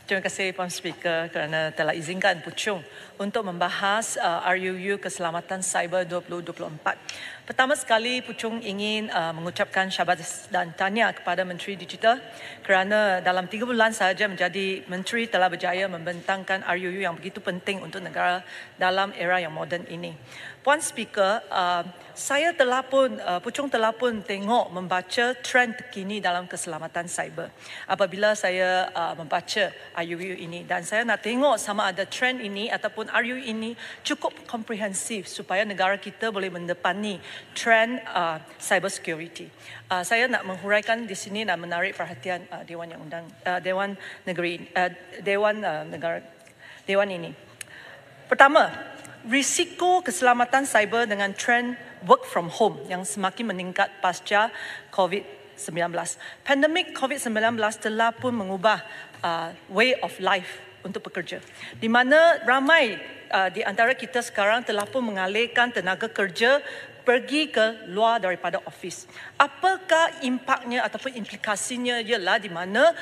Terima kasih Puan Speaker kerana telah izinkan Puchung untuk membahas RUU Keselamatan Cyber 2024. Pertama sekali Puchung ingin mengucapkan syabas dan tahniah kepada Menteri Digital kerana dalam 3 bulan sahaja menjadi Menteri telah berjaya membentangkan RUU yang begitu penting untuk negara dalam era yang moden ini. Puan Speaker, Puchung telah pun tengok membaca trend terkini dalam keselamatan cyber apabila saya membaca RUU ini, dan saya nak tengok sama ada trend ini ataupun RUU ini cukup komprehensif supaya negara kita boleh mendepani trend cyber security. Saya nak menghuraikan di sini dan menarik perhatian Dewan Yang Undang Dewan Negeri Dewan ini. Pertama, risiko keselamatan cyber dengan trend work from home yang semakin meningkat pasca COVID-19. Pandemik COVID-19 telah pun mengubah way of life untuk pekerja, di mana ramai di antara kita sekarang telah pun mengalihkan tenaga kerja pergi ke luar daripada office. Apakah impaknya ataupun implikasinya ialah di mana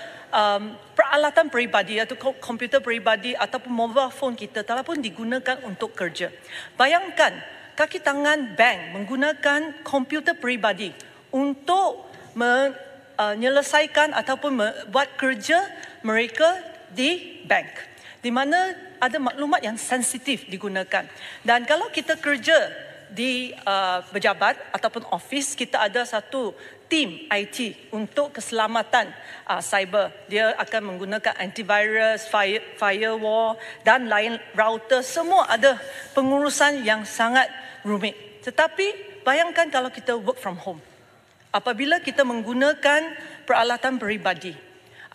peralatan peribadi atau komputer peribadi ataupun mobile phone kita telah pun digunakan untuk kerja. Bayangkan kaki tangan bank menggunakan komputer peribadi untuk menyelesaikan ataupun buat kerja mereka di bank, di mana ada maklumat yang sensitif digunakan. Dan kalau kita kerja di pejabat ataupun office, kita ada satu tim IT untuk keselamatan cyber. Dia akan menggunakan antivirus, firewall dan lain router. Semua ada pengurusan yang sangat rumit. Tetapi bayangkan kalau kita work from home. Apabila kita menggunakan peralatan peribadi,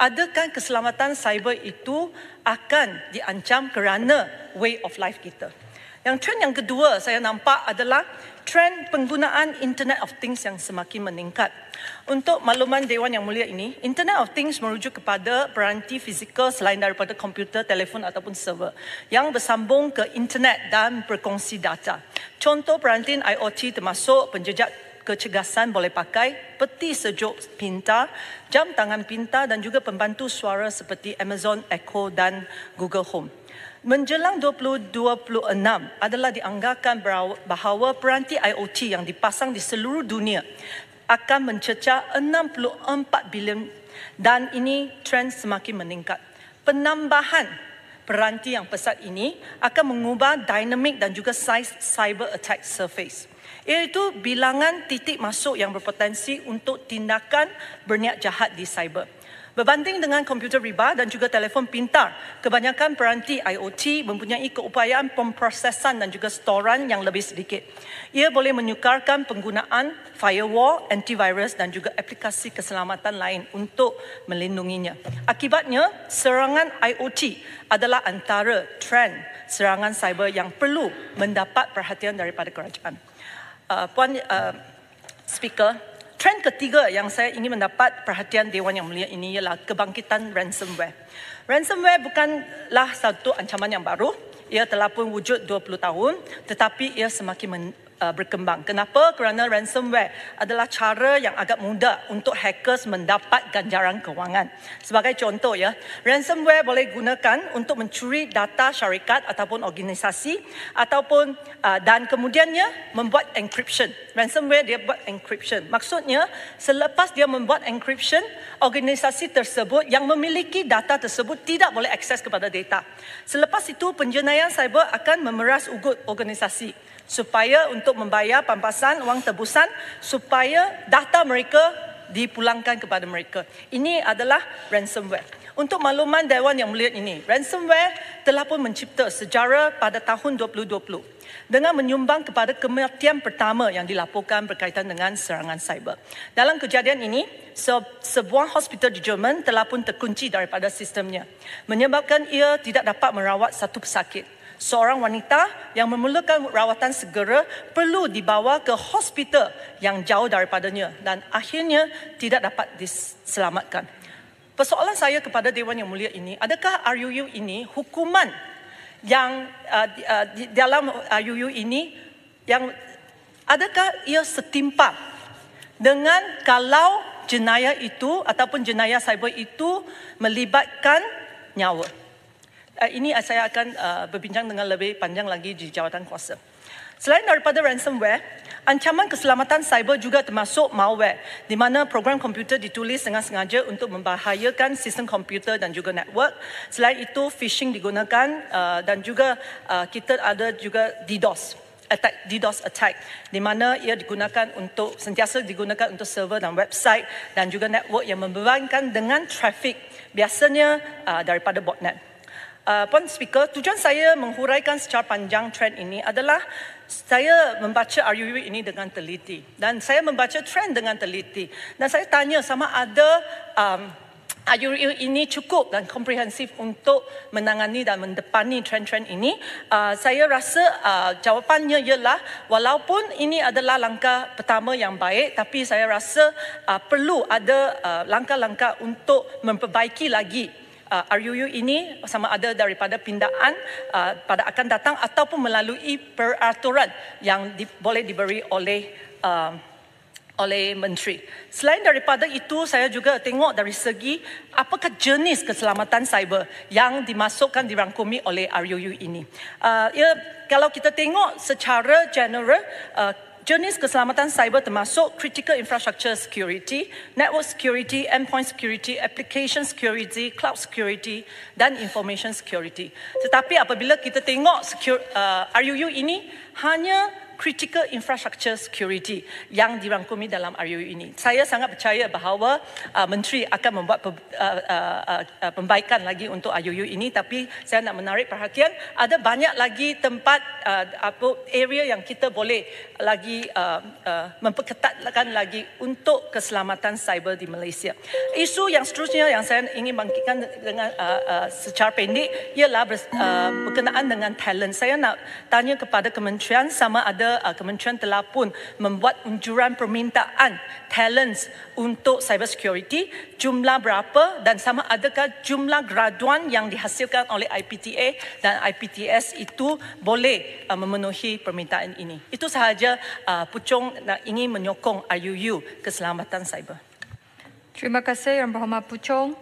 adakah keselamatan cyber itu akan diancam kerana way of life kita? Yang trend yang kedua saya nampak adalah trend penggunaan Internet of Things yang semakin meningkat. Untuk makluman Dewan Yang Mulia ini, Internet of Things merujuk kepada peranti fizikal selain daripada komputer, telefon ataupun server yang bersambung ke internet dan berkongsi data. Contoh peranti IoT termasuk penjejak kecergasan boleh pakai, peti sejuk pintar, jam tangan pintar dan juga pembantu suara seperti Amazon Echo dan Google Home. Menjelang 2026 adalah dianggarkan bahawa peranti IoT yang dipasang di seluruh dunia akan mencecah 64 bilion dan ini trend semakin meningkat. Penambahan peranti yang pesat ini akan mengubah dinamik dan juga size cyber attack surface, iaitu bilangan titik masuk yang berpotensi untuk tindakan berniat jahat di cyber. Berbanding dengan komputer riba dan juga telefon pintar, kebanyakan peranti IoT mempunyai keupayaan pemprosesan dan juga storan yang lebih sedikit. Ia boleh menyukarkan penggunaan firewall, antivirus dan juga aplikasi keselamatan lain untuk melindunginya. Akibatnya, serangan IoT adalah antara trend serangan cyber yang perlu mendapat perhatian daripada kerajaan. Puan Speaker, trend ketiga yang saya ingin mendapat perhatian Dewan Yang Mulia ini ialah kebangkitan ransomware. Ransomware bukanlah satu ancaman yang baru. Ia telah pun wujud 20 tahun, tetapi ia semakin berkembang. Kenapa? Kerana ransomware adalah cara yang agak mudah untuk hackers mendapat ganjaran kewangan. Sebagai contoh ya, ransomware boleh digunakan untuk mencuri data syarikat ataupun organisasi ataupun dan kemudiannya membuat encryption. Ransomware dia buat encryption. Maksudnya selepas dia membuat encryption, organisasi tersebut yang memiliki data tersebut tidak boleh akses kepada data. Selepas itu penjenayah cyber akan memeras ugut organisasi supaya untuk membayar pampasan wang tebusan supaya data mereka dipulangkan kepada mereka. Ini adalah ransomware. Untuk makluman Dewan Yang Mulia ini, ransomware telah pun mencipta sejarah pada tahun 2020 dengan menyumbang kepada kematian pertama yang dilaporkan berkaitan dengan serangan cyber. Dalam kejadian ini, sebuah hospital di Jerman telah pun terkunci daripada sistemnya, menyebabkan ia tidak dapat merawat satu pesakit. Seorang wanita yang memerlukan rawatan segera perlu dibawa ke hospital yang jauh daripadanya dan akhirnya tidak dapat diselamatkan. Persoalan saya kepada Dewan Yang Mulia ini, adakah RUU ini hukuman yang dalam RUU ini yang adakah ia setimpal dengan kalau jenayah itu ataupun jenayah cyber itu melibatkan nyawa. Ini saya akan berbincang dengan lebih panjang lagi di jawatan kuasa. Selain daripada ransomware, ancaman keselamatan cyber juga termasuk malware, di mana program komputer ditulis dengan sengaja untuk membahayakan sistem komputer dan juga network. Selain itu, phishing digunakan dan juga kita ada juga DDoS attack, di mana ia sentiasa digunakan untuk server dan website dan juga network yang membebankan dengan trafik, biasanya daripada botnet. Puan Speaker, tujuan saya menghuraikan secara panjang trend ini adalah saya membaca RUU ini dengan teliti dan saya membaca trend dengan teliti dan saya tanya sama ada RUU ini cukup dan komprehensif untuk menangani dan mendepani trend-trend ini. Saya rasa jawapannya ialah walaupun ini adalah langkah pertama yang baik, tapi saya rasa perlu ada langkah-langkah untuk memperbaiki lagi RUU ini, sama ada daripada pindaan pada akan datang ataupun melalui peraturan yang boleh diberi oleh menteri. Selain daripada itu, saya juga tengok dari segi apakah jenis keselamatan cyber yang dimasukkan dirangkumi oleh RUU ini. Kalau kita tengok secara general, jenis keselamatan cyber termasuk critical infrastructure security, network security, endpoint security, application security, cloud security dan information security. Tetapi apabila kita tengok RUU ini hanya critical infrastructure security yang dirangkumi dalam RUU ini. Saya sangat percaya bahawa menteri akan membuat pembaikan lagi untuk RUU ini, tapi saya nak menarik perhatian ada banyak lagi tempat area yang kita boleh lagi memperketatkan lagi untuk keselamatan cyber di Malaysia. Isu yang seterusnya yang saya ingin bangkitkan dengan secara pendek ialah berkenaan dengan talent. Saya nak tanya kepada kementerian sama ada kementerian telah pun membuat unjuran permintaan talents untuk cyber security, jumlah berapa dan sama adakah jumlah graduan yang dihasilkan oleh IPTA dan IPTS itu boleh memenuhi permintaan ini. Itu sahaja Puchong ingin menyokong RUU keselamatan cyber. Terima kasih Yang Berhormat Puchong.